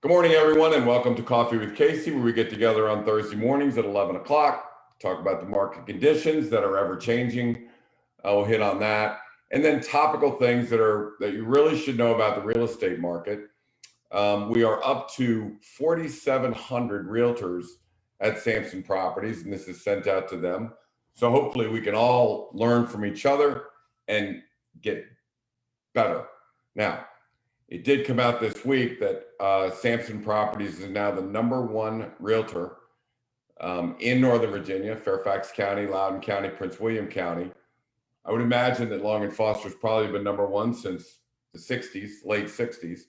Good morning, everyone, and welcome to Coffee with Casey, where we get together on Thursday mornings at 11 o'clock, talk about the market conditions that are ever changing. We'll hit on that. And then topical things that you really should know about the real estate market. We are up to 4,700 realtors at Samson Properties, and this is sent out to them. So hopefully we can all learn from each other and get better. Now, it did come out this week that Samson Properties is now the #1 realtor in Northern Virginia, Fairfax County, Loudoun County, Prince William County. I would imagine that Long & Foster's probably been #1 since the 60s, late 60s.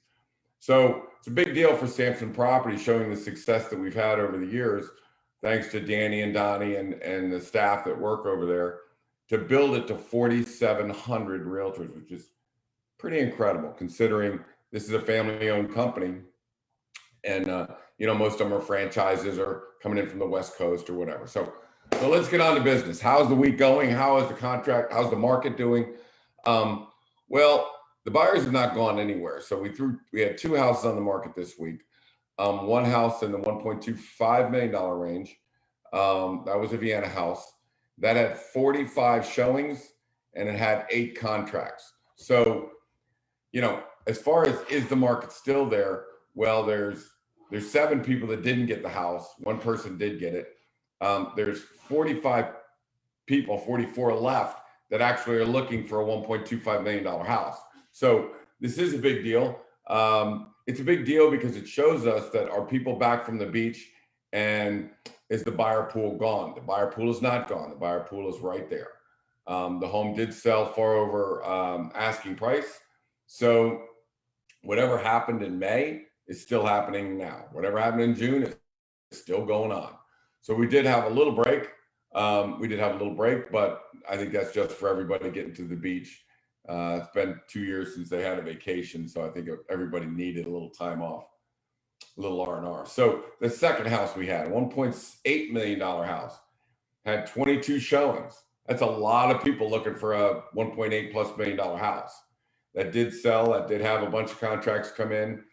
So it's a big deal for Samson Properties, showing the success that we've had over the years, thanks to Danny and Donnie and the staff that work over there, to build it to 4,700 realtors, which is pretty incredible considering this is a family-owned company, and most of them are franchises or coming in from the West Coast or whatever. So let's get on to business. How's the week going? How is the contract? How's the market doing? Well, the buyers have not gone anywhere. So we had 2 houses on the market this week. One house in the $1.25 million range. That was a Vienna house that had 45 showings and it had 8 contracts. So, as far as is the market still there? Well, there's 7 people that didn't get the house. 1 person did get it. There's 45 people, 44 left that actually are looking for a $1.25 million house. So this is a big deal. It's a big deal because it shows us that are people back from the beach, and is the buyer pool gone? The buyer pool is not gone. The buyer pool is right there. The home did sell far over asking price. So whatever happened in May is still happening now. Whatever happened in June is still going on. So we did have a little break. But I think that's just for everybody getting to the beach. It's been 2 years since they had a vacation, so I think everybody needed a little time off, a little R&R. So the second house we had, $1.8 million house, had 22 showings. That's a lot of people looking for a $1.8+ million house. That did sell. That did have a bunch of contracts come in,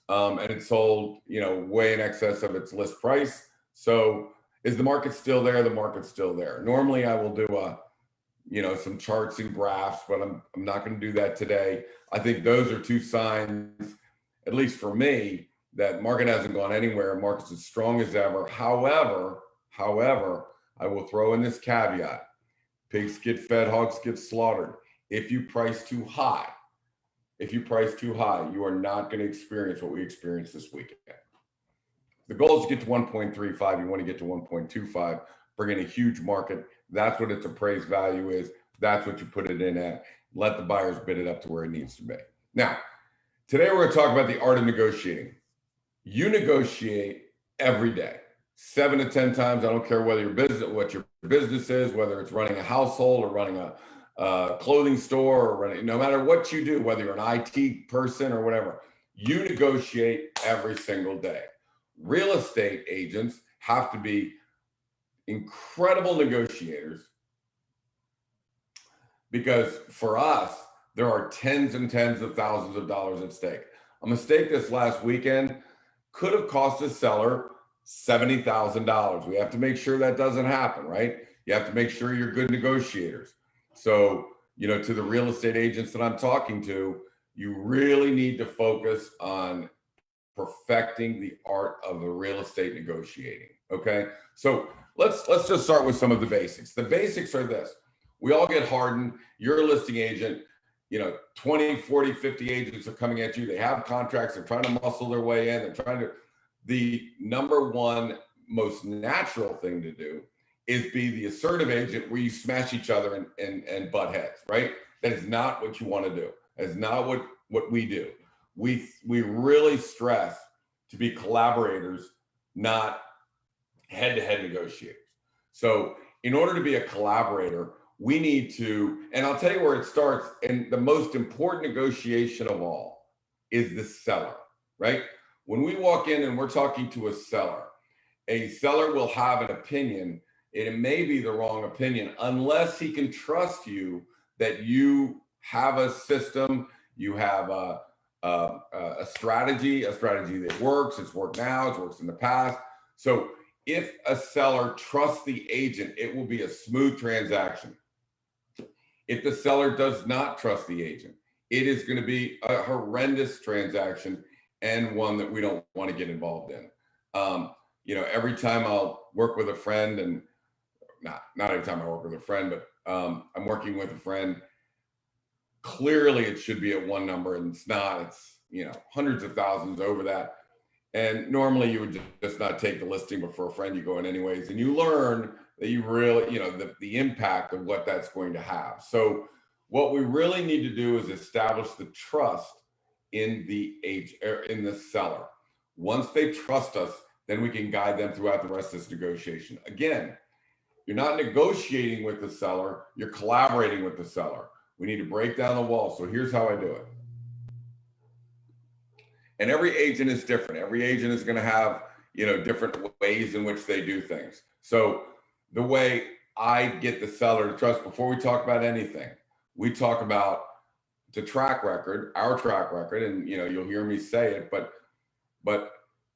and it sold, way in excess of its list price. So is the market still there? The market's still there. Normally I will do some charts and graphs, but I'm not going to do that today. I think those are 2 signs, at least for me, that market hasn't gone anywhere. Market's as strong as ever. However, I will throw in this caveat: pigs get fed, hogs get slaughtered. If you price too high, you are not going to experience what we experienced this weekend. The goal is to get to 1.35. You want to get to 1.25, bring in a huge market. That's what its appraised value is. That's what you put it in at. Let the buyers bid it up to where it needs to be. Now, today we're going to talk about the art of negotiating. You negotiate every day, 7 to 10 times. I don't care what your business is, whether it's running a household or running a clothing store, or no matter what you do, whether you're an IT person or whatever, you negotiate every single day. Real estate agents have to be incredible negotiators, because for us, there are tens and tens of thousands of dollars at stake. A mistake this last weekend could have cost a seller $70,000. We have to make sure that doesn't happen, right? You have to make sure you're good negotiators. So, to the real estate agents that I'm talking to, you really need to focus on perfecting the art of the real estate negotiating. Okay. So let's just start with some of the basics. The basics are this: we all get hardened. You're a listing agent, 20, 40, 50 agents are coming at you. They have contracts. They're trying to muscle their way in. The #1 most natural thing to do is be the assertive agent, where you smash each other and butt heads, right? That is not what you want to do. That is not what we do. We really stress to be collaborators, not head-to-head negotiators. So in order to be a collaborator, we need to, and I'll tell you where it starts, and the most important negotiation of all is the seller, right? When we walk in and we're talking to a seller will have an opinion. It may be the wrong opinion, unless he can trust you that you have a system, you have a strategy that works. It's worked now, it's worked in the past. So if a seller trusts the agent, it will be a smooth transaction. If the seller does not trust the agent, it is going to be a horrendous transaction and one that we don't want to get involved in. Every time I'll work with a friend, and not every time I work with a friend, but I'm working with a friend, clearly it should be at one number and it's not. It's hundreds of thousands over that. And normally you would just not take the listing, but for a friend you go in anyways, and you learn that you really, the impact of what that's going to have. So what we really need to do is establish the trust in the seller. Once they trust us, then we can guide them throughout the rest of this negotiation. Again, you're not negotiating with the seller, you're collaborating with the seller. We need to break down the wall. So here's how I do it. And every agent is different. Every agent is going to have, different ways in which they do things. So the way I get the seller to trust, before we talk about anything, we talk about the track record, our track record, and you'll hear me say it, but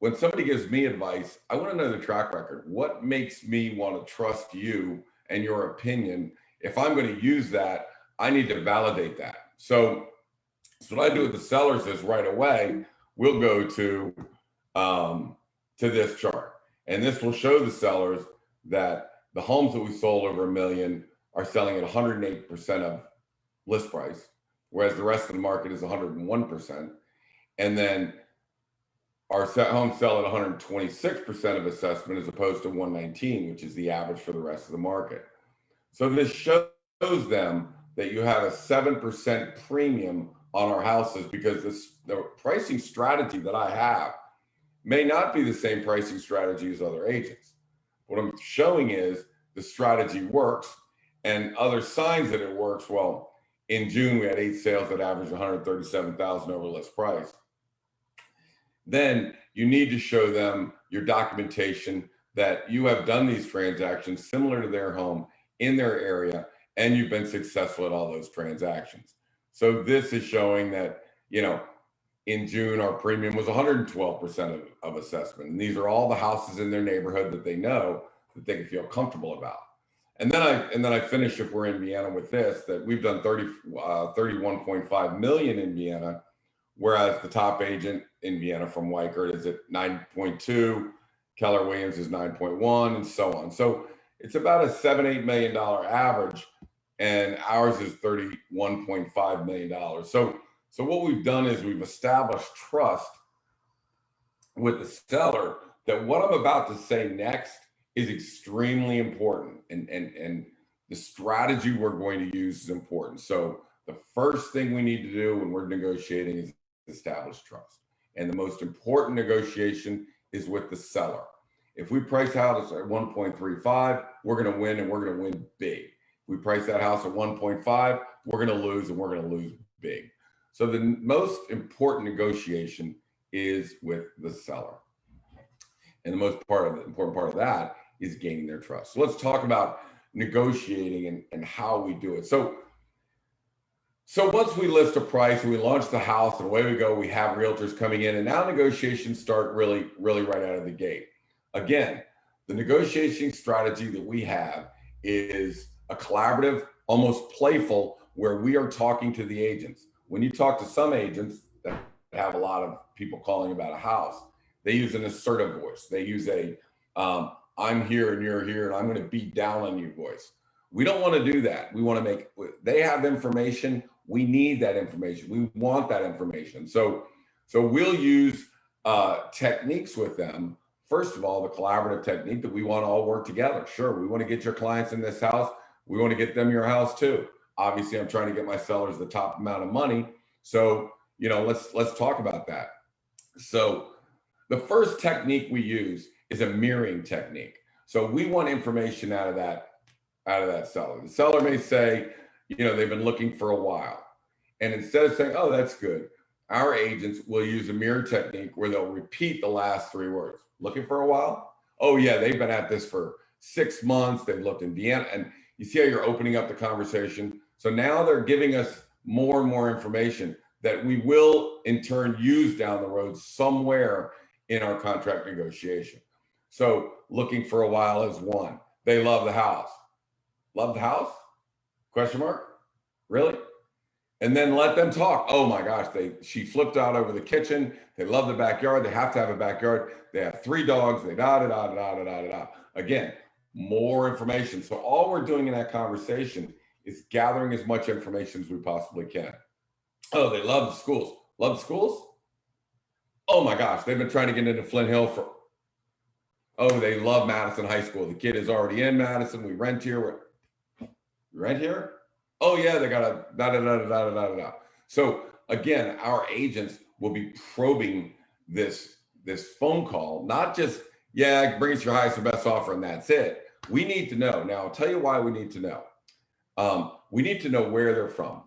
when somebody gives me advice, I want to know the track record. What makes me want to trust you and your opinion? If I'm going to use that, I need to validate that. So what I do with the sellers is right away, we'll go to this chart, and this will show the sellers that the homes that we sold over $1 million are selling at 108% of list price, whereas the rest of the market is 101%. And then our homes sell at 126% of assessment as opposed to 119, which is the average for the rest of the market. So this shows them that you have a 7% premium on our houses, because the pricing strategy that I have may not be the same pricing strategy as other agents. What I'm showing is the strategy works, and other signs that it works. Well, in June, we had 8 sales that averaged 137,000 over list price. Then you need to show them your documentation that you have done these transactions similar to their home in their area, and you've been successful at all those transactions. So this is showing that, in June, our premium was 112% of assessment. And these are all the houses in their neighborhood that they know that they can feel comfortable about. And then I finish, if we're in Vienna, with this, that we've done 31.5 million in Vienna, whereas the top agent in Vienna from Weichert is at 9.2, Keller Williams is 9.1, and so on. So it's about a $7-8 million average, and ours is $31.5 million. So what we've done is we've established trust with the seller that what I'm about to say next is extremely important, and the strategy we're going to use is important. So the first thing we need to do when we're negotiating is establish trust. And the most important negotiation is with the seller. If we price out at 1.35, we're going to win, and we're going to win big. If we price that house at 1.5, we're going to lose, and we're going to lose big. So the most important negotiation is with the seller. And the important part of that is gaining their trust. So let's talk about negotiating and how we do it. So once we list a price and we launch the house and away we go, we have realtors coming in, and now negotiations start really right out of the gate. Again, the negotiation strategy that we have is a collaborative, almost playful, where we are talking to the agents. When you talk to some agents that have a lot of people calling about a house, they use an assertive voice. They use a, I'm here and you're here and I'm going to beat down on you voice. We don't want to do that. We want to they have information. We need that information. We want that information. So we'll use techniques with them. First of all, the collaborative technique that we want to all work together. Sure, we want to get your clients in this house. We want to get them your house too. Obviously, I'm trying to get my sellers the top amount of money. So, let's talk about that. So the first technique we use is a mirroring technique. So we want information out of that seller. The seller may say, they've been looking for a while. And instead of saying, oh, that's good, our agents will use a mirror technique where they'll repeat the last 3 words. Looking for a while? Oh yeah, they've been at this for 6 months. They've looked in Vienna. And you see how you're opening up the conversation. So now they're giving us more and more information. that we will in turn use down the road somewhere in our contract negotiation. So looking for a while is one. They love the house. Love the house? Question mark? Really? And then let them talk. Oh my gosh, she flipped out over the kitchen. They love the backyard. They have to have a backyard. They have 3 dogs. They da. Again, more information. So all we're doing in that conversation is gathering as much information as we possibly can. Oh, they love the schools. Love the schools? Oh my gosh, they've been trying to get into Flint Hill for, oh, they love Madison High School. The kid is already in Madison. We rent here. We rent here? Oh yeah, they got a da. So again, our agents will be probing this phone call, not just, yeah, bring us your highest and best offer and that's it. We need to know. Now, I'll tell you why we need to know. We need to know where they're from.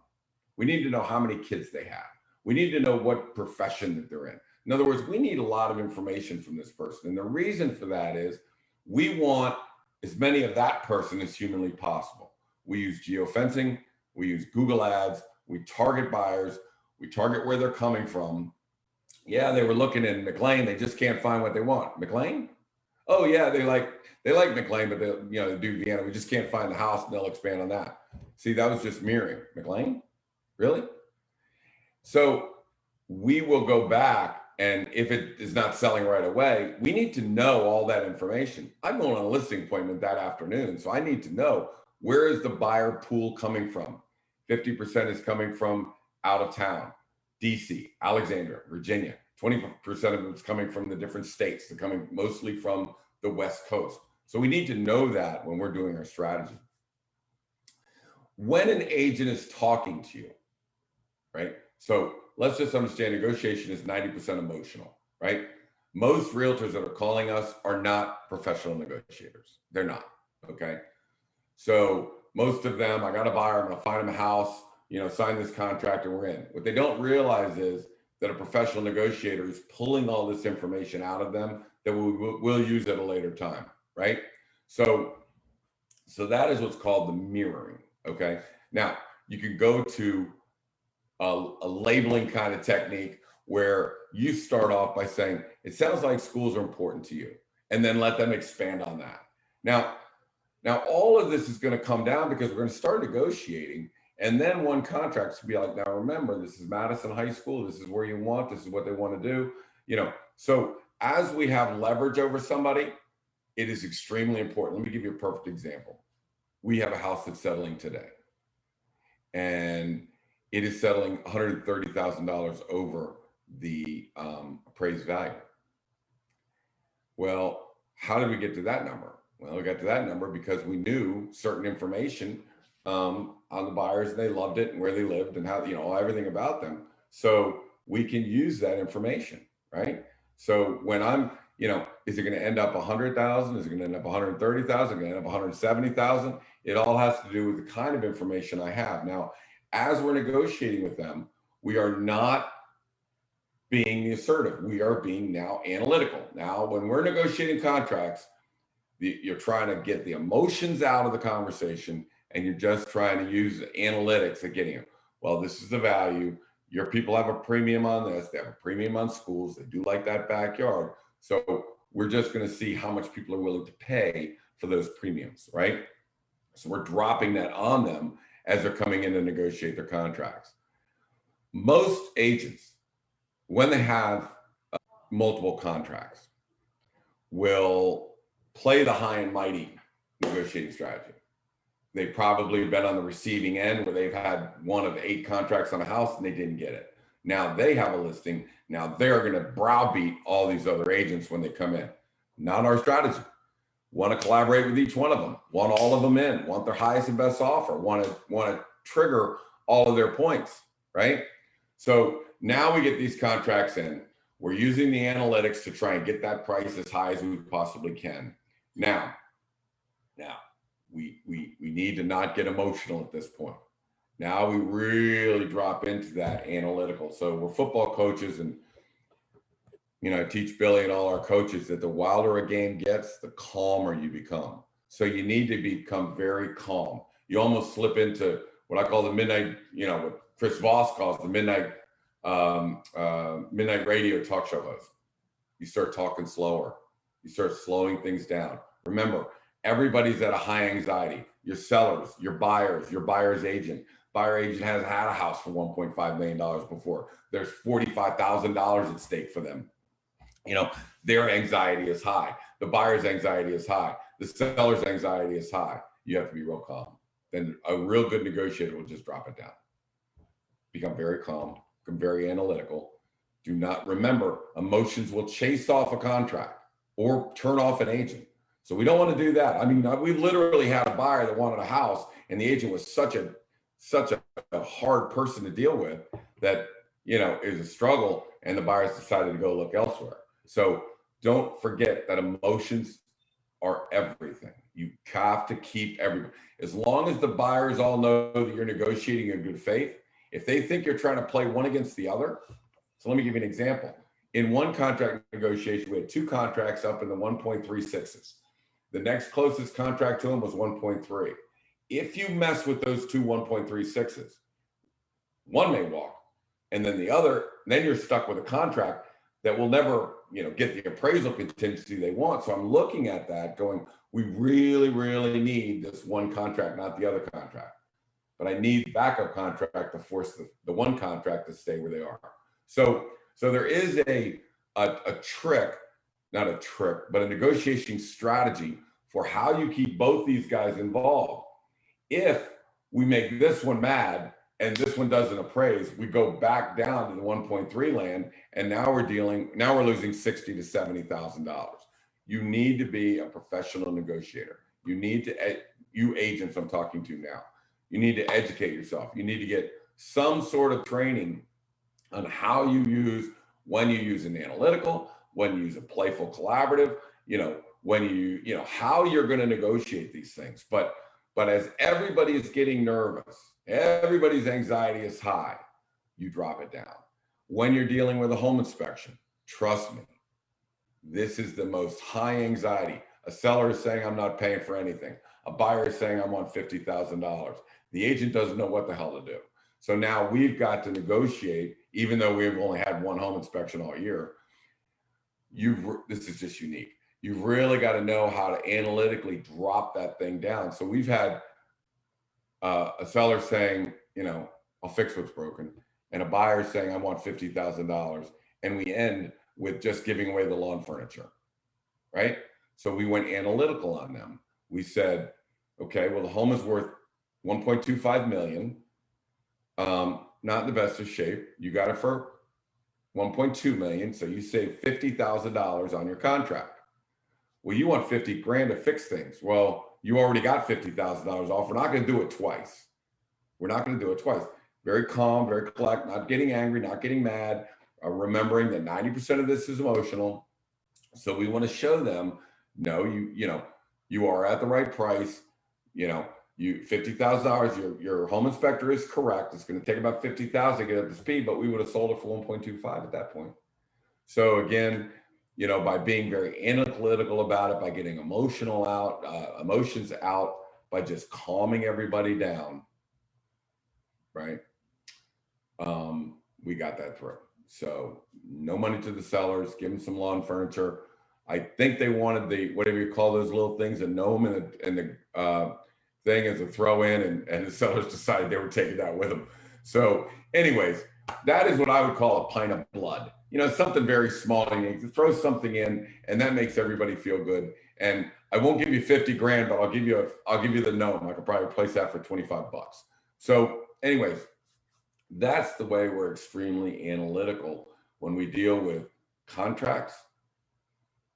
We need to know how many kids they have. We need to know what profession that they're in. In other words, we need a lot of information from this person. And the reason for that is we want as many of that person as humanly possible. We use geofencing, we use Google ads, we target buyers, we target where they're coming from. Yeah, they were looking in McLean, they just can't find what they want. McLean? Oh yeah, they like McLean, but they do Vienna. We just can't find the house, and they'll expand on that. See, that was just mirroring. McLean? Really? So we will go back, and if it is not selling right away, we need to know all that information. I'm going on a listing appointment that afternoon, so I need to know, where is the buyer pool coming from? 50% is coming from out of town, DC, Alexandria, Virginia. 20% of it's coming from the different states. They're coming mostly from the West Coast. So we need to know that when we're doing our strategy. When an agent is talking to you, right? So let's just understand negotiation is 90% emotional, right? Most realtors that are calling us are not professional negotiators. They're not, okay? So most of them, I got a buyer, I'm gonna find them a house, sign this contract and we're in. What they don't realize is that a professional negotiator is pulling all this information out of them that we'll use at a later time, right? So that is what's called the mirroring, okay? Now, you can go to a labeling kind of technique where you start off by saying, it sounds like schools are important to you, and then let them expand on that. Now all of this is going to come down because we're going to start negotiating, and then one contract's to be like, now remember, this is Madison High School, this is where you want, this is what they want to do, So as we have leverage over somebody, it is extremely important. Let me give you a perfect example. We have a house that's settling today, and it is settling $130,000 over the appraised value. Well, how did we get to that number? Well, we got to that number because we knew certain information on the buyers, and they loved it, and where they lived, and how, everything about them. So we can use that information, right? So when I'm, is it going to end up 100,000? Is it going to end up 130,000? Going to end up 170,000? It all has to do with the kind of information I have. Now, as we're negotiating with them, we are not being assertive. We are being now analytical. Now, when we're negotiating contracts, you're trying to get the emotions out of the conversation, and you're just trying to use analytics at getting it. Well, this is the value. Your people have a premium on this. They have a premium on schools. They do like that backyard. So we're just going to see how much people are willing to pay for those premiums, right? So we're dropping that on them as they're coming in to negotiate their contracts. Most agents, when they have multiple contracts, will play the high and mighty negotiating strategy. They've probably been on the receiving end where they've had one of 8 contracts on a house and they didn't get it. Now they have a listing. Now they're going to browbeat all these other agents when they come in. Not our strategy. Want to collaborate with each one of them. Want all of them in. Want their highest and best offer. Want to trigger all of their points, right? So now we get these contracts in. We're using the analytics to try and get that price as high as we possibly can. Now, we need to not get emotional at this point. Now we really drop into that analytical. So we're football coaches, and I teach Billy and all our coaches that the wilder a game gets, the calmer you become. So you need to become very calm. You almost slip into what I call the midnight, what Chris Voss calls the midnight midnight radio talk show host. You start talking slower. You start slowing things down. Remember, everybody's at a high anxiety. Your sellers, your buyer's agent. Buyer agent has had a house for $1.5 million before. There's $45,000 at stake for them. You know, their anxiety is high. The buyer's anxiety is high. The seller's anxiety is high. You have to be real calm. Then a real good negotiator will just drop it down. Become very calm, become very analytical. Do not, remember, emotions will chase off a contract or turn off an agent. So we don't want to do that. I mean, we literally had a buyer that wanted a house, and the agent was such a hard person to deal with that, you know, it was a struggle, and the buyers decided to go look elsewhere. So don't forget that emotions are everything. You have to keep everybody. As long as the buyers all know that you're negotiating in good faith, if they think you're trying to play one against the other, so let me give you an example. In one contract negotiation, we had two contracts up in the 1.36s. The next closest contract to them was 1.3. If you mess with those two 1.36s, one may walk, and then the other, then you're stuck with a contract that will never, you know, get the appraisal contingency they want. So I'm looking at that going, we really, really need this one contract, not the other contract. But I need backup contract to force the one contract to stay where they are. So there is a trick, not a trick, but a negotiation strategy for how you keep both these guys involved. If we make this one mad and this one doesn't appraise, we go back down to the 1.3 land, and now we're losing $60,000 to $70,000. You need to be a professional negotiator. You need to, you agents I'm talking to now, you need to educate yourself. You need to get some sort of training on how you use, when you use an analytical, when you use a playful collaborative, you know, when you know, how you're going to negotiate these things. But as everybody is getting nervous, everybody's anxiety is high, you drop it down. When you're dealing with a home inspection, trust me, this is the most high anxiety. A seller is saying, I'm not paying for anything. A buyer is saying, I want $50,000. The agent doesn't know what the hell to do. So now we've got to negotiate, even though we've only had one home inspection all year. This is just unique. You've really got to know how to analytically drop that thing down. So we've had a seller saying, you know, I'll fix what's broken, and a buyer saying, I want $50,000. And we end with just giving away the lawn furniture, right? So we went analytical on them. We said, okay, well, the home is worth 1.25 million. Not in the best of shape. You got it for 1.2 million. So you save $50,000 on your contract. Well, you want 50 grand to fix things. Well, you already got $50,000 off. We're not going to do it twice. We're not going to do it twice. Very calm, very collect, not getting angry, not getting mad, remembering that 90% of this is emotional. So we want to show them, no, you are at the right price. You know, you $50,000, your home inspector is correct. It's going to take about $50,000 to get up to speed, but we would have sold it for 1.25 at that point. So again, you know, by being very analytical about it, by getting emotions out, by just calming everybody down, right? We got that through. So no money to the sellers, give them some lawn furniture. I think they wanted the, whatever you call those little things, a gnome and the thing as a throw in, and the sellers decided they were taking that with them. So anyways, that is what I would call a pint of blood. You know, something very small. You throw something in, and that makes everybody feel good. And I won't give you 50 grand, but I'll give you the gnome. I could probably replace that for 25 bucks. So anyways, that's the way we're extremely analytical when we deal with contracts.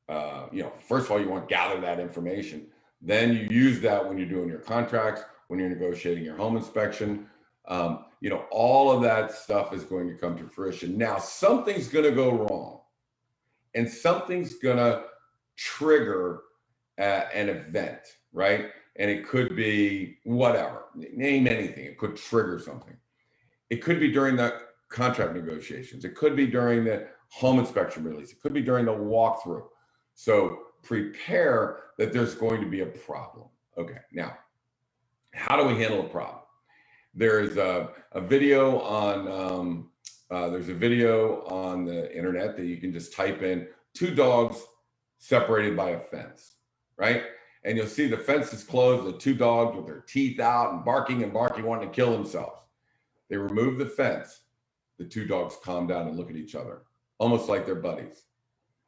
You know, first of all, you want to gather that information. Then you use that when you're doing your contracts, when you're negotiating your home inspection. You know, all of that stuff is going to come to fruition. Now, something's going to go wrong, and something's going to trigger an event, right? And it could be whatever, name anything. It could trigger something. It could be during the contract negotiations. It could be during the home inspection release. It could be during the walkthrough. So prepare that there's going to be a problem. Okay, now, how do we handle a problem? There is a video on there's a video on the internet that you can just type in 2 dogs separated by a fence, right? And you'll see the fence is closed, the 2 dogs with their teeth out and barking, wanting to kill themselves. They remove the fence. The 2 dogs calm down and look at each other, almost like they're buddies.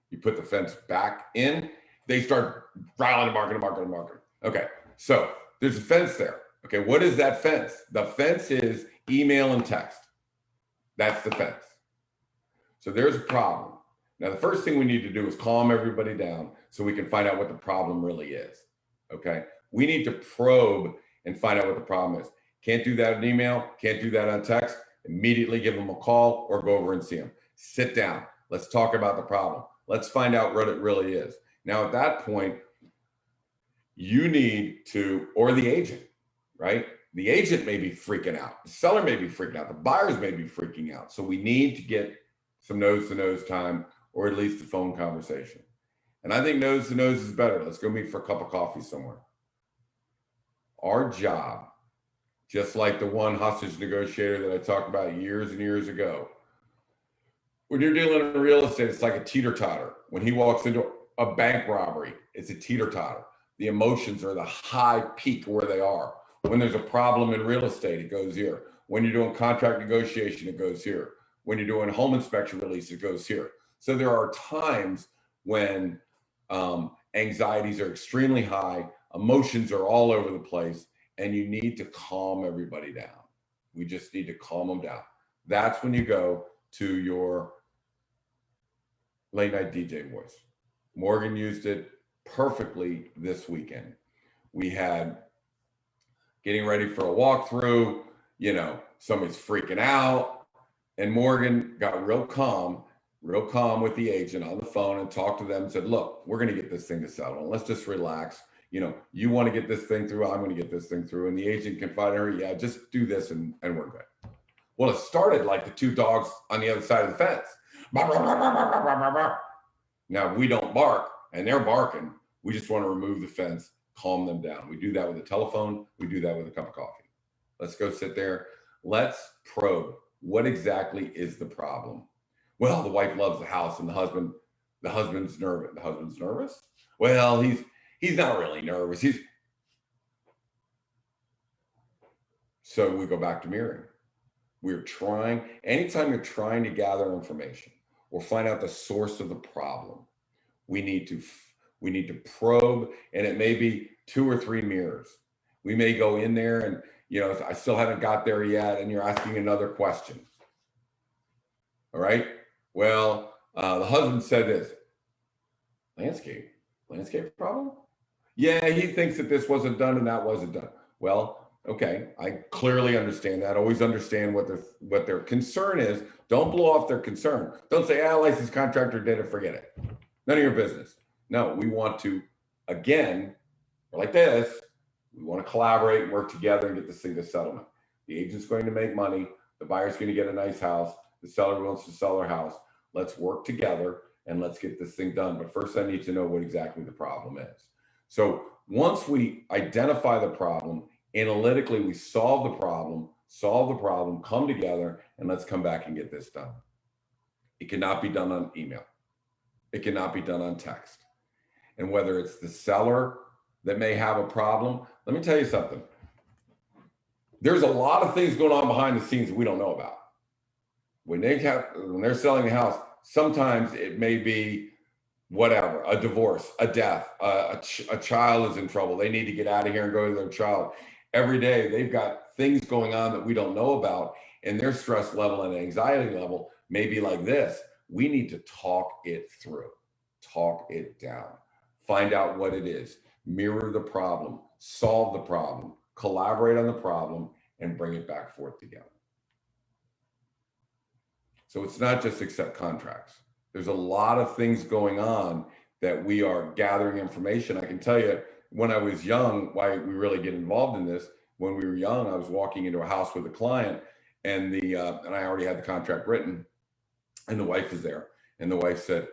You put the fence back in, they start growling and barking. Okay, so there's a fence there. Okay, what is that fence? The fence is email and text. That's the fence. So there's a problem. Now, the first thing we need to do is calm everybody down so we can find out what the problem really is. Okay, we need to probe and find out what the problem is. Can't do that in email, can't do that on text. Immediately give them a call or go over and see them. Sit down. Let's talk about the problem. Let's find out what it really is. Now, at that point, you need to, or the agent, right? The agent may be freaking out. The seller may be freaking out. The buyers may be freaking out. So we need to get some nose-to-nose time, or at least a phone conversation. And I think nose-to-nose is better. Let's go meet for a cup of coffee somewhere. Our job, just like the one hostage negotiator that I talked about years and years ago, when you're dealing in real estate, it's like a teeter-totter. When he walks into a bank robbery, it's a teeter-totter. The emotions are the high peak where they are. When there's a problem in real estate, it goes here. When you're doing contract negotiation, it goes here. When you're doing home inspection release, it goes here. So there are times when anxieties are extremely high, emotions are all over the place, and you need to calm everybody down. We just need to calm them down. That's when you go to your late night DJ voice. Morgan used it perfectly this weekend. We had getting ready for a walkthrough, somebody's freaking out, and Morgan got real calm with the agent on the phone and talked to them and said, look, we're going to get this thing to settle. Let's just relax. You want to get this thing through, I'm going to get this thing through. And the agent confided in her, yeah, just do this and we're good. Well, it started like the 2 dogs on the other side of the fence. Now, we don't bark and they're barking. We just want to remove the fence, calm them down. We do that with a telephone. We do that with a cup of coffee. Let's go sit there. Let's probe. What exactly is the problem? Well, the wife loves the house and the husband's nervous. The husband's nervous? Well, he's not really nervous. So we go back to mirroring. Anytime you're trying to gather information or find out the source of the problem, we need to probe, and it may be 2 or 3 mirrors. We may go in there and, I still haven't got there yet, and you're asking another question. All right. Well, the husband said this. Landscape problem? Yeah, he thinks that this wasn't done and that wasn't done. Well, okay, I clearly understand that. Always understand what their concern is. Don't blow off their concern. Don't say, licensed contractor did it, forget it. None of your business. No, we want to, again, like this, we want to collaborate and work together and get this thing to settlement. The agent's going to make money. The buyer's going to get a nice house. The seller wants to sell their house. Let's work together and let's get this thing done. But first, I need to know what exactly the problem is. So once we identify the problem, analytically, we solve the problem, come together, and let's come back and get this done. It cannot be done on email. It cannot be done on text. And whether it's the seller that may have a problem, let me tell you something. There's a lot of things going on behind the scenes that we don't know about. When they're selling the house, sometimes it may be whatever, a divorce, a death, a child is in trouble. They need to get out of here and go to their child. Every day they've got things going on that we don't know about, and their stress level and anxiety level may be like this. We need to talk it through, talk it down, find out what it is, mirror the problem, solve the problem, collaborate on the problem, and bring it back forth together. So it's not just accept contracts. There's a lot of things going on that we are gathering information. I can tell you, when I was young, why we really get involved in this. When we were young, I was walking into a house with a client, and I already had the contract written, and the wife was there, and the wife said,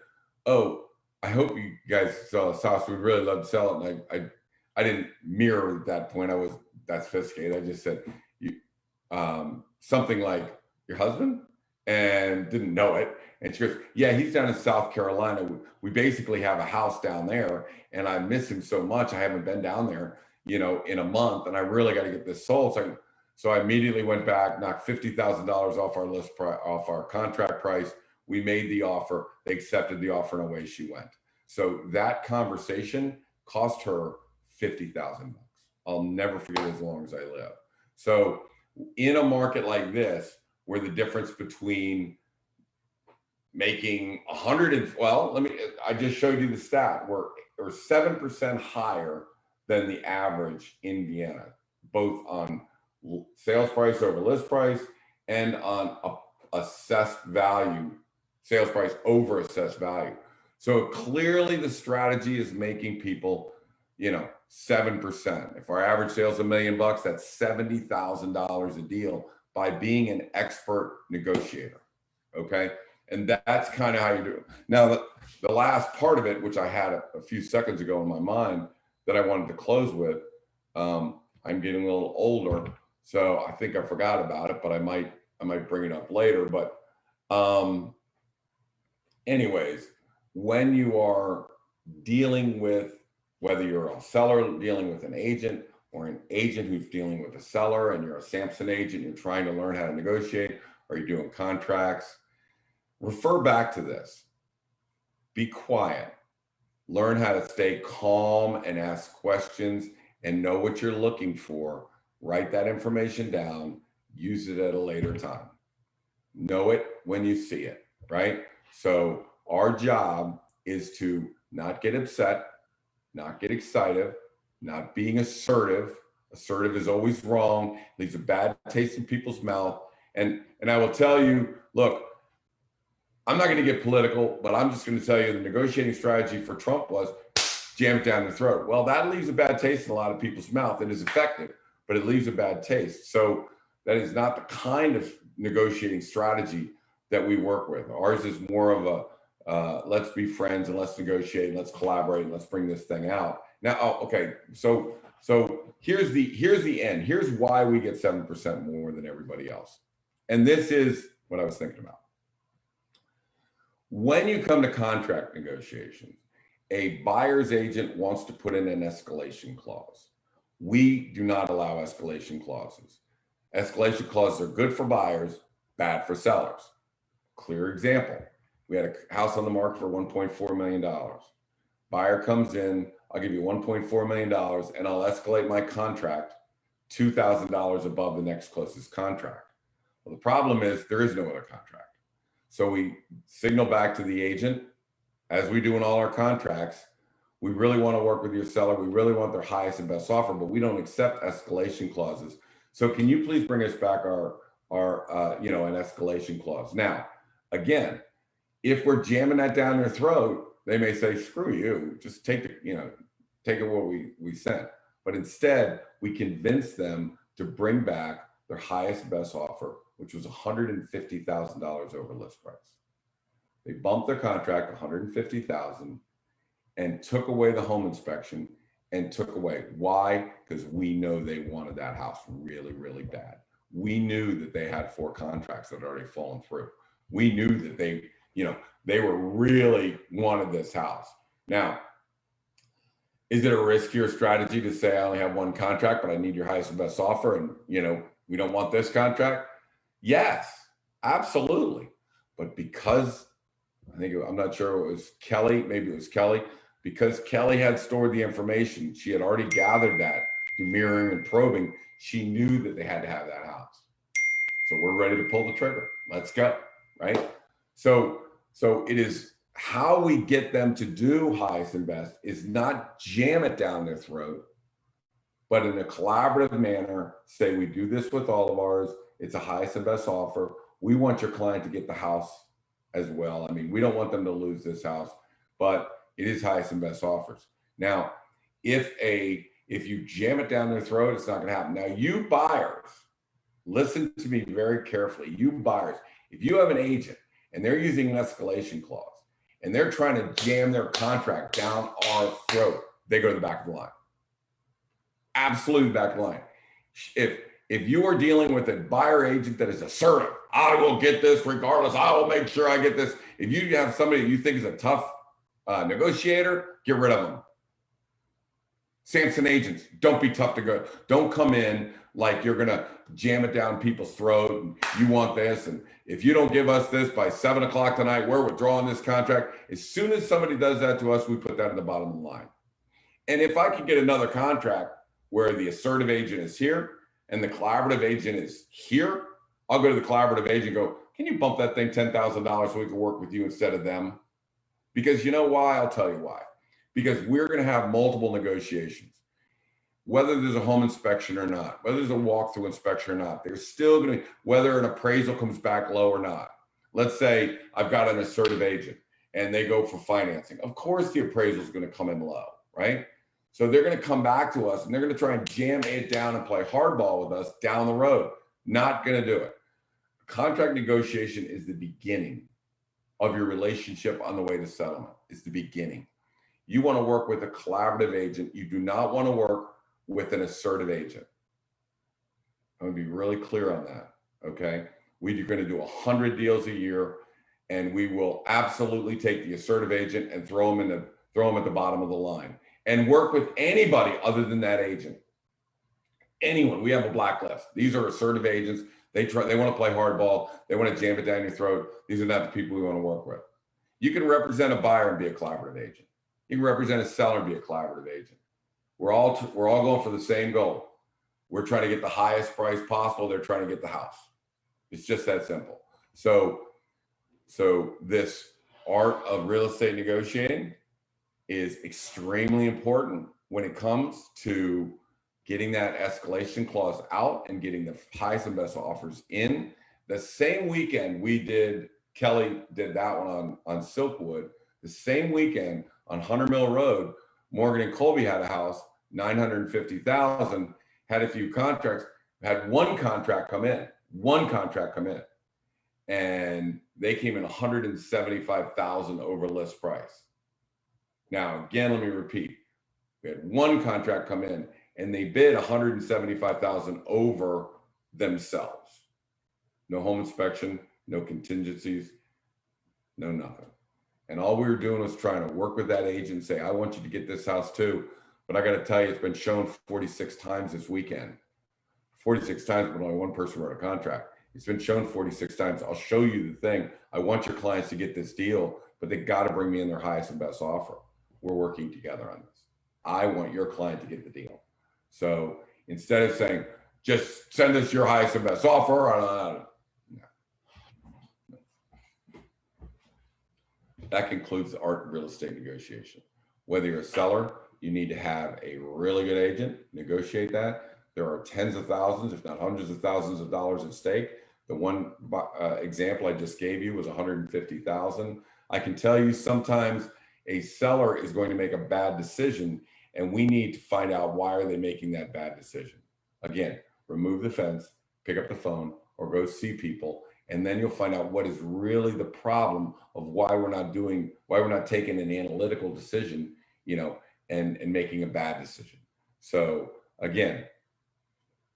"Oh, I hope you guys sell this house. We'd really love to sell it." And I didn't mirror at that point. I was that sophisticated. I just said, something like, "Your husband?" and didn't know it. And she goes, yeah, he's down in South Carolina. We basically have a house down there, and I miss him so much. I haven't been down there, in a month, and I really got to get this sold. So I immediately went back, knocked $50,000 off our list price, off our contract price. We made the offer. They accepted the offer, and away she went. So that conversation cost her $50,000. I'll never forget it as long as I live. So in a market like this, where the difference between making 100 and, I just showed you the stat, we're 7% higher than the average in Vienna, both on sales price over list price and on assessed value, sales price over assessed value. So clearly the strategy is making people, 7%. If our average sales $1 million, that's $70,000 a deal by being an expert negotiator. Okay. And that's kind of how you do it. Now, the last part of it, which I had a few seconds ago in my mind that I wanted to close with, I'm getting a little older, so I think I forgot about it, but I might bring it up later. But anyways, when you are dealing with, whether you're a seller dealing with an agent or an agent who's dealing with a seller, and you're a Samson agent, you're trying to learn how to negotiate, or you're doing contracts, refer back to this. Be quiet. Learn how to stay calm and ask questions and know what you're looking for. Write that information down. Use it at a later time. Know it when you see it, right? So our job is to not get upset, not get excited, not being assertive. Assertive is always wrong, leaves a bad taste in people's mouth. And I will tell you, look, I'm not going to get political, but I'm just going to tell you the negotiating strategy for Trump was jam it down their throat. Well, that leaves a bad taste in a lot of people's mouth. It is effective, but it leaves a bad taste. So that is not the kind of negotiating strategy that we work with. Ours is more of a let's be friends and let's negotiate and let's collaborate and let's bring this thing out. Now, okay, so here's the end. Here's why we get 7% more than everybody else. And this is what I was thinking about. When you come to contract negotiations, a buyer's agent wants to put in an escalation clause. We do not allow escalation clauses. Escalation clauses are good for buyers, bad for sellers. Clear example. We had a house on the market for $1.4 million. Buyer comes in, I'll give you $1.4 million and I'll escalate my contract $2,000 above the next closest contract. Well, the problem is there is no other contract. So we signal back to the agent, as we do in all our contracts, we really want to work with your seller. We really want their highest and best offer, but we don't accept escalation clauses. So can you please bring us back our an escalation clause? Now, again, if we're jamming that down their throat, they may say, screw you, just take it what we sent. But instead, we convince them to bring back their highest and best offer, which was $150,000 over list price. They bumped their contract $150,000 and took away the home inspection and took away. Why? Because we know they wanted that house really, really bad. We knew that they had 4 contracts that had already fallen through. We knew that they were really wanted this house. Now, is it a riskier strategy to say I only have 1 contract, but I need your highest and best offer, and we don't want this contract? Yes, absolutely. But because I'm not sure it was Kelly, maybe it was Kelly, because Kelly had stored the information, she had already gathered that through mirroring and probing, she knew that they had to have that house. So we're ready to pull the trigger. Let's go, right? So it is how we get them to do highest and best is not jam it down their throat, but in a collaborative manner, say we do this with all of ours. It's a highest and best offer. We want your client to get the house as well. I mean, we don't want them to lose this house, but it is highest and best offers. Now, if you jam it down their throat, it's not going to happen. Now, you buyers, listen to me very carefully. You buyers, if you have an agent and they're using an escalation clause and they're trying to jam their contract down our throat, they go to the back of the line. Absolutely back of the line. If If you are dealing with a buyer agent that is assertive, I will get this regardless. I will make sure I get this. If you have somebody you think is a tough negotiator, get rid of them. Samson agents, don't be tough to go. Don't come in like you're going to jam it down people's throat. And you want this. And if you don't give us this by 7 o'clock tonight, we're withdrawing this contract. As soon as somebody does that to us, we put that at the bottom of the line. And if I could get another contract where the assertive agent is here and the collaborative agent is here, I'll go to the collaborative agent and go, can you bump that thing $10,000 so we can work with you instead of them? Because you know why? I'll tell you why. Because we're going to have multiple negotiations. Whether there's a home inspection or not, whether there's a walkthrough inspection or not, there's still going to, whether an appraisal comes back low or not. Let's say I've got an assertive agent and they go for financing. Of course, the appraisal is going to come in low, right? So they're going to come back to us and they're going to try and jam it down and play hardball with us down the road. Not going to do it. Contract negotiation is the beginning of your relationship on the way to settlement. It's the beginning. You want to work with a collaborative agent. You do not want to work with an assertive agent. I'm going to be really clear on that, okay? We're going to do 100 deals a year, and we will absolutely take the assertive agent and throw them at the bottom of the line and work with anybody other than that agent. Anyone. We have a blacklist. These are assertive agents. They want to play hardball. They want to jam it down your throat. These are not the people we want to work with. You can represent a buyer and be a collaborative agent. You can represent a seller and be a collaborative agent. We're all going for the same goal. We're trying to get the highest price possible. They're trying to get the house. It's just that simple. So this art of real estate negotiating is extremely important when it comes to getting that escalation clause out and getting the highest and best offers in. The same weekend Kelly did that one on Silkwood. The same weekend on 100 Mill Road, Morgan and Colby had a house, $950,000, had a few contracts, had one contract come in, and they came in $175,000 over list price. Now, again, let me repeat, we had one contract come in and they bid $175,000 over themselves. No home inspection, no contingencies, no nothing. And all we were doing was trying to work with that agent and say, I want you to get this house too. But I got to tell you, it's been shown 46 times this weekend. 46 times, but only one person wrote a contract. It's been shown 46 times. I'll show you the thing. I want your clients to get this deal, but they got to bring me in their highest and best offer. We're working together on this. I want your client to get the deal. So instead of saying, just send us your highest and best offer, that concludes the art of real estate negotiation. Whether you're a seller, you need to have a really good agent, negotiate that. There are tens of thousands, if not hundreds of thousands of dollars at stake. The one example I just gave you was $150,000. I can tell you sometimes a seller is going to make a bad decision and we need to find out why are they making that bad decision. Again, remove the fence, pick up the phone or go see people. And then you'll find out what is really the problem of why we're not taking an analytical decision, and making a bad decision. So again,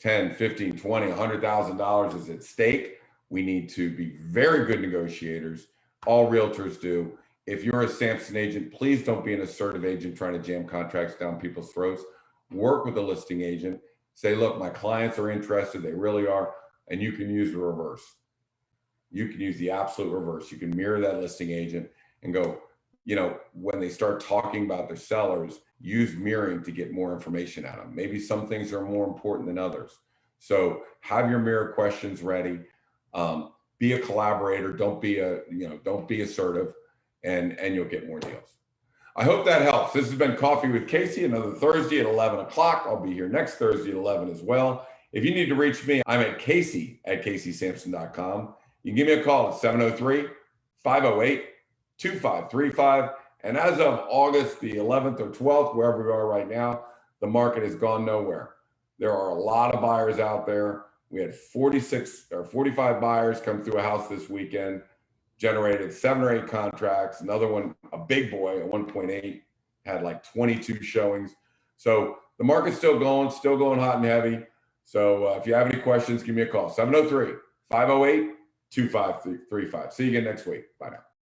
10, 15, 20, $100,000 is at stake. We need to be very good negotiators. All realtors do. If you're a Samson agent, please don't be an assertive agent trying to jam contracts down people's throats. Work with a listing agent. Say, look, my clients are interested. They really are. And you can use the reverse. You can use the absolute reverse. You can mirror that listing agent and go, when they start talking about their sellers, use mirroring to get more information out of them. Maybe some things are more important than others. So have your mirror questions ready. Be a collaborator. Don't be assertive, and you'll get more deals. I hope that helps. This has been Coffee with Casey, another Thursday at 11 o'clock. I'll be here next Thursday at 11 as well. If you need to reach me, I'm at casey@caseysamson.com. You can give me a call at 703-508-2535. And as of August the 11th or 12th, wherever we are right now, the market has gone nowhere. There are a lot of buyers out there. We had 46 or 45 buyers come through a house this weekend, generated 7 or 8 contracts. Another one, a big boy at 1.8, had like 22 showings. So the market's still going hot and heavy. So if you have any questions, give me a call. 703-508-2535. See you again next week. Bye now.